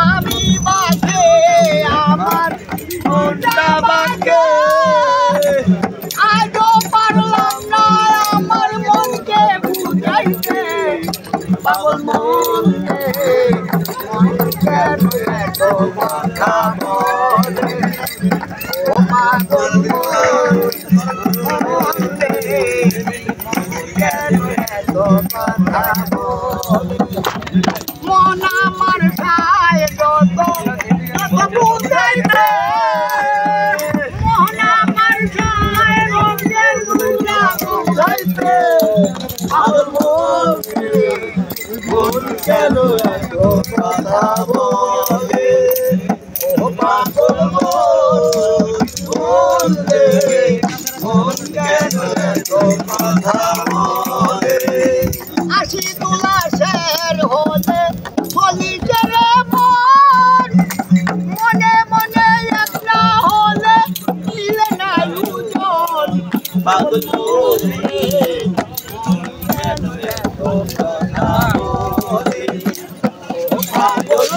আমি বাসে আমার মনটা বাঁকে আজও পারলাম না আমার মনকে বুঝাইতে পাগল মন কেন এত কথা বলে ও পাগল মন কেন এত কথা বলে মন আমার খায় যত বুঝাইতে মন আমার খায় রঙের দুলা বুঝাইতে পাগল মন কেন এত কথা বলে ও পাগল মন কেন এত কথা বলে আশি তোলা শের হলে হলি জেরে মন মনে মনে একটা হলে মিলে না দুজন পাগল কেন এত কথা বলে পাগল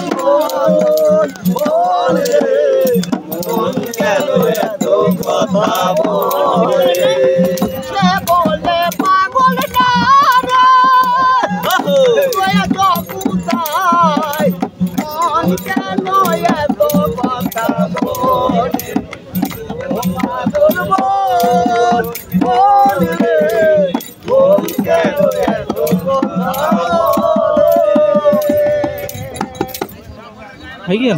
মন কেন এত কথা বলে সে বলে পাগল না রে এত কোথায় মন কেন এত কথা বলে পাগল মন রে মন কেন এত কথা বলে है क्या?